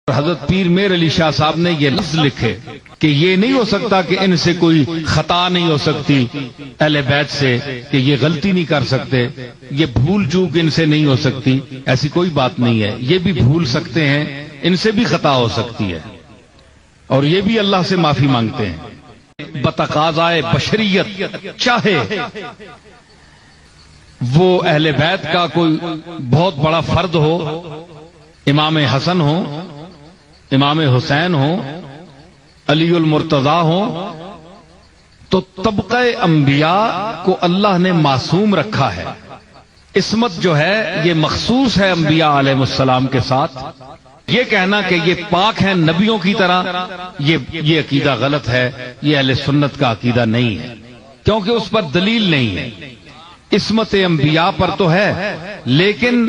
حضرت پیر میر علی شاہ صاحب نے یہ لفظ لکھے کہ یہ نہیں ہو سکتا کہ ان سے کوئی خطا نہیں ہو سکتی اہل بیت سے، کہ یہ غلطی نہیں کر سکتے، یہ بھول چوک ان سے نہیں ہو سکتی، ایسی کوئی بات نہیں ہے، یہ بھی بھول سکتے ہیں، ان سے بھی خطا ہو سکتی ہے اور یہ بھی اللہ سے معافی مانگتے ہیں بتقاضائے بشریت، چاہے وہ اہل بیت کا کوئی بہت بڑا فرد ہو، امام حسن ہو، امام حسین ہو، علی المرتضی ہو، تو طبقہ انبیاء کو اللہ نے معصوم رکھا ہے۔ عصمت جو ہے یہ مخصوص ہے انبیاء علیہ السلام کے ساتھ۔ یہ کہنا کہ یہ پاک ہیں نبیوں کی طرح، یہ عقیدہ غلط ہے، یہ اہل سنت کا عقیدہ نہیں ہے، کیونکہ اس پر دلیل نہیں ہے۔ عصمت انبیاء پر تو ہے، لیکن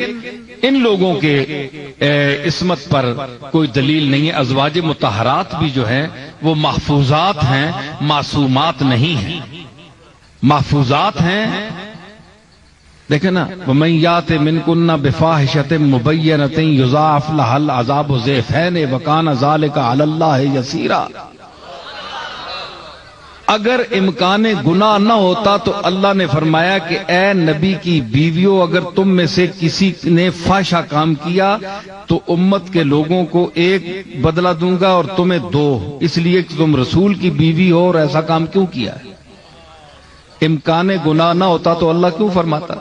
ان لوگوں کے عصمت پر کوئی دلیل نہیں ہے۔ ازواج مطہرات بھی جو ہیں وہ محفوظات ہیں، معصومات نہیں ہیں، محفوظات ہیں۔ دیکھیں نا، وَمَن يَأْتِ مِنكُنَّ بِفَاحِشَةٍ مُبَيِّنَةٍ يُضَاعَفْ لَهَا الْعَذَابُ ضِعْفَيْنِ وَكَانَ ذَلِكَ عَلَى اللَّهِ يَسِيرًا۔ اگر امکان گناہ نہ ہوتا تو اللہ نے فرمایا کہ اے نبی کی بیویوں، اگر تم میں سے کسی نے فحشہ کام کیا تو امت کے لوگوں کو ایک بدلہ دوں گا اور تمہیں دو، اس لیے کہ تم رسول کی بیوی ہو اور ایسا کام کیوں کیا ہے۔ امکان گناہ نہ ہوتا تو اللہ کیوں فرماتا؟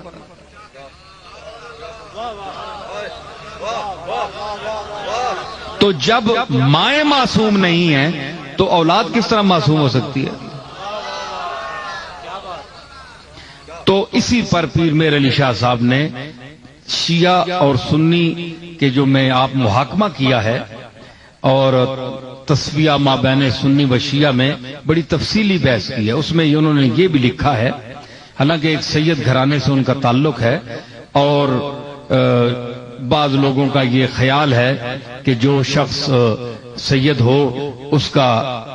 تو جب مائیں معصوم نہیں ہیں تو اولاد کس طرح معصوم ہو سکتی ہے؟ تو اسی پر پیر میر علی شاہ صاحب نے شیعہ اور سنی کے جو میں آپ محاکمہ کیا ہے اور تسویہ ما بین سنی و شیعہ میں بڑی تفصیلی بحث کی ہے، اس میں انہوں نے یہ بھی لکھا ہے، حالانکہ ایک سید گھرانے سے ان کا تعلق ہے اور بعض لوگوں کا یہ خیال ہے کہ جو شخص سید ہو اس کا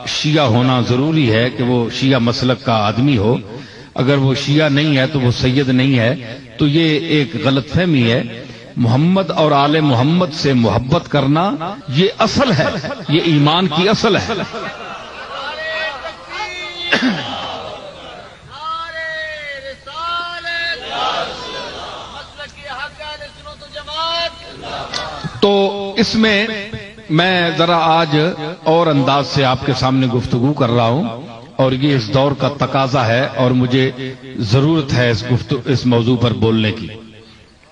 شیعہ ہونا ضروری ہے، کہ وہ شیعہ مسلک کا آدمی ہو، اگر وہ شیعہ نہیں ہے تو وہ سید نہیں ہے۔ تو یہ ایک غلط فہمی ہے۔ محمد اور آل محمد سے محبت کرنا یہ اصل ہے، یہ ایمان کی اصل ہے۔ تو اس میں ذرا آج اور انداز سے آپ کے سامنے گفتگو کر رہا ہوں، اور یہ اس دور کا تقاضا ہے اور مجھے ضرورت ہے اس موضوع پر بولنے کی۔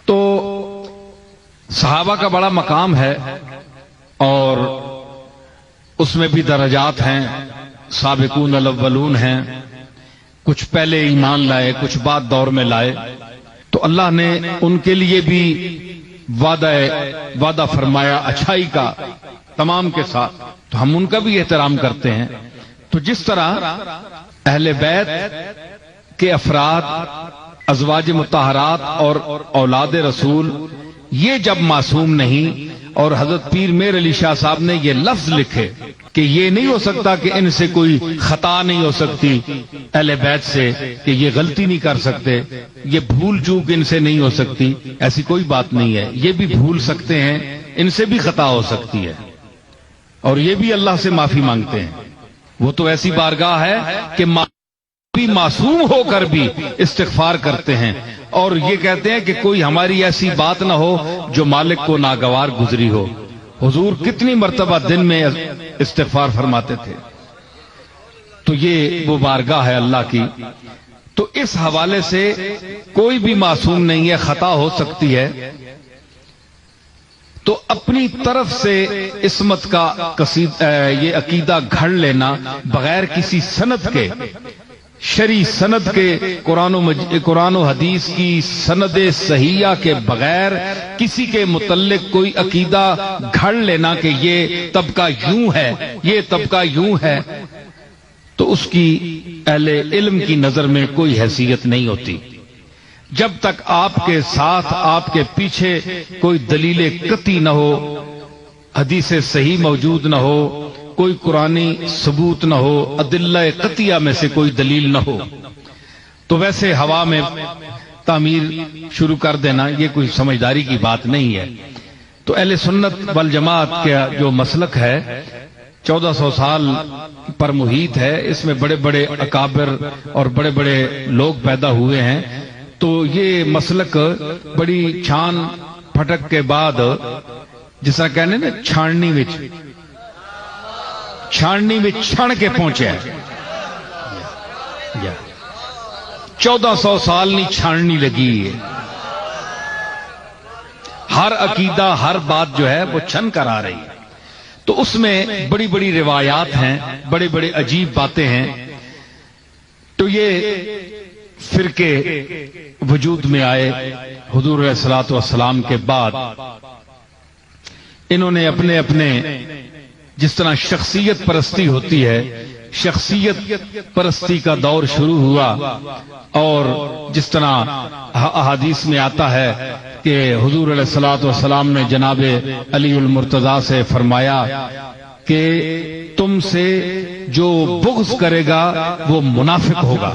تو صحابہ کا بڑا مقام ہے اور اس میں بھی درجات ہیں، سابقون الاولون ہیں، کچھ پہلے ایمان لائے، کچھ بعد دور میں لائے، تو اللہ نے ان کے لیے بھی وعدہ فرمایا اچھائی کا تمام کے ساتھ، تو ہم ان کا بھی احترام کرتے ہیں۔ تو جس طرح اہل بیت کے افراد، ازواج مطہرات اور اولاد رسول یہ جب معصوم نہیں، اور حضرت پیر میر علی شاہ صاحب نے یہ لفظ لکھے کہ یہ نہیں ہو سکتا کہ ان سے کوئی خطا نہیں ہو سکتی اہل بیت سے، کہ یہ غلطی نہیں کر سکتے، یہ بھول چوک ان سے نہیں ہو سکتی، ایسی کوئی بات نہیں ہے، یہ بھی بھول سکتے ہیں، ان سے بھی خطا ہو سکتی ہے اور یہ بھی اللہ سے معافی مانگتے ہیں۔ وہ تو ایسی بارگاہ ہے کہ معصوم ہو کر بھی استغفار کرتے ہیں اور یہ کہتے ہیں کہ کوئی ہماری ایسی بات نہ ہو جو مالک کو ناگوار گزری ہو۔ حضور کتنی مرتبہ دن میں استغفار فرماتے تھے۔ تو یہ وہ بارگاہ ہے اللہ کی۔ تو اس حوالے سے کوئی بھی معصوم نہیں ہے، خطا ہو سکتی ہے، تو اپنی طرف سے عصمت کا یہ عقیدہ گھڑ لینا بغیر کسی سند کے، شرعی سند کے، قرآن و حدیث کی سند صحیحہ کے بغیر کسی کے متعلق کوئی عقیدہ گھڑ لینا کہ یہ طبقہ یوں ہے، یہ طبقہ یوں ہے، تو اس کی اہل علم کی نظر میں کوئی حیثیت نہیں ہوتی۔ جب تک آپ کے ساتھ، آپ کے پیچھے کوئی دلیل قطعی نہ ہو، حدیث صحیح موجود نہ ہو، کوئی قرآنی ثبوت نہ ہو، ادلہ قطعیہ میں سے کوئی دلیل نہ ہو، تو ویسے ہوا میں تعمیر شروع کر دینا یہ کوئی سمجھداری کی بات نہیں ہے۔ تو اہل سنت والجماعت کا جو مسلک ہے 1400 سال پر محیط ہے، اس میں بڑے بڑے اکابر اور بڑے بڑے لوگ پیدا ہوئے ہیں، تو یہ مسلک بڑی چھان پھٹک کے بعد جسا کہنے نا چھاننی وچ چھن کے پہنچے ہے۔ 1400 سال نہیں چھاننی لگی ہے، ہر عقیدہ ہر بات جو ہے وہ چھن کر آ رہی ہے، تو اس میں بڑی بڑی روایات ہیں، بڑے بڑے عجیب باتیں ہیں۔ تو یہ فرقے وجود میں آئے حضور علیہ الصلوۃ والسلام کے بعد، انہوں نے اپنے اپنے جس طرح شخصیت پرستی ہوتی ہے، شخصیت پرستی کا دور شروع ہوا، اور جس طرح احادیث میں آتا ہے کہ حضور علیہ الصلوۃ والسلام نے جناب علی المرتضیٰ سے فرمایا کہ تم سے جو بغض کرے گا وہ منافق ہوگا،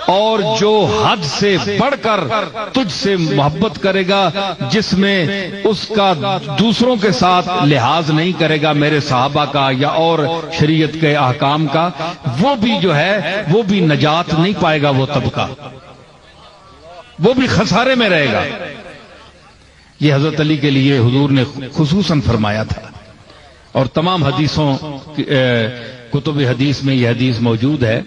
اور جو حد سے بڑھ کر تجھ سے محبت کرے گا، جس میں اس کا دوسروں کے ساتھ لحاظ نہیں کرے گا میرے صحابہ کا یا اور شریعت کے احکام کا، وہ بھی جو ہے وہ بھی نجات نہیں پائے گا، وہ طبقہ وہ بھی خسارے میں رہے گا۔ یہ حضرت علی کے لیے حضور نے خصوصاً فرمایا تھا، اور تمام حدیثوں کتب حدیث میں یہ حدیث موجود ہے۔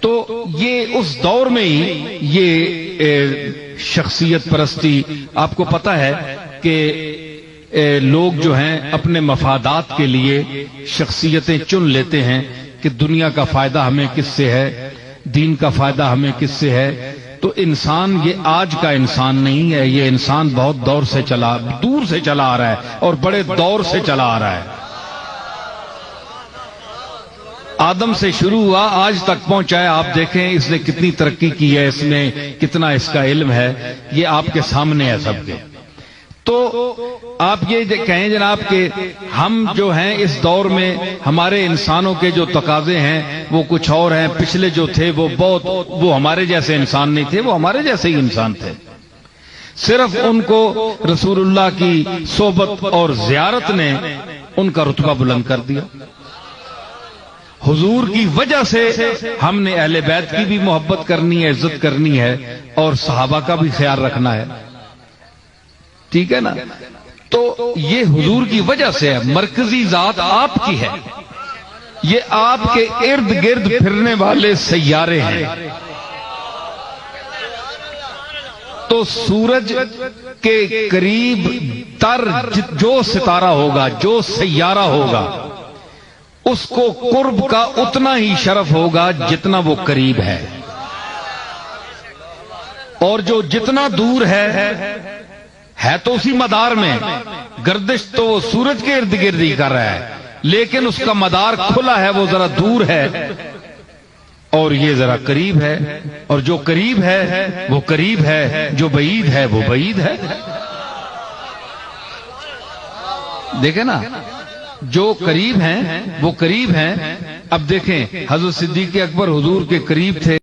تو یہ اس دور میں ہی یہ شخصیت پرستی، آپ کو پتہ ہے کہ لوگ جو ہیں اپنے مفادات کے لیے شخصیتیں چن لیتے ہیں کہ دنیا کا فائدہ ہمیں کس سے ہے، دین کا فائدہ ہمیں کس سے ہے۔ تو انسان یہ آج کا انسان نہیں ہے، یہ انسان بہت دور سے دور سے چلا آ رہا ہے، اور بڑے دور سے چلا آ رہا ہے۔ آدم سے شروع ہوا آج تک پہنچا ہے، آپ دیکھیں اس نے کتنی ترقی کی ہے، اس میں کتنا اس کا علم ہے، یہ آپ کے سامنے ہے سب کے۔ تو آپ یہ کہیں جناب کہ ہم جو ہیں اس دور میں ہمارے انسانوں کے جو تقاضے ہیں وہ کچھ اور ہیں، پچھلے جو تھے وہ ہمارے جیسے انسان نہیں تھے، وہ ہمارے جیسے ہی انسان تھے، صرف ان کو رسول اللہ کی صحبت اور زیارت نے ان کا رتبہ بلند کر دیا۔ حضور کی وجہ سے ہم نے اہل بیت کی بھی محبت کرنی ہے، عزت کرنی ہے، اور صحابہ کا بھی خیال رکھنا ہے، ٹھیک ہے نا؟ تو یہ حضور کی وجہ سے ہے، مرکزی ذات آپ کی ہے، یہ آپ کے ارد گرد پھرنے والے سیارے ہیں۔ تو سورج کے قریب تر جو ستارہ ہوگا، جو سیارہ ہوگا، اس کو قرب کا اتنا ہی شرف ہوگا جتنا وہ قریب ہے، اور جو جتنا دور ہے تو اسی مدار میں، گردش تو وہ سورج کے ارد گرد ہی کر رہا ہے، لیکن اس کا مدار کھلا ہے، وہ ذرا دور ہے، اور یہ ذرا قریب ہے، اور جو قریب ہے وہ قریب ہے، جو بعید ہے وہ بعید ہے۔ دیکھیں نا، جو قریب ہیں وہ قریب ہیں۔ اب دیکھیں حضرت صدیق اکبر حضور کے قریب تھے،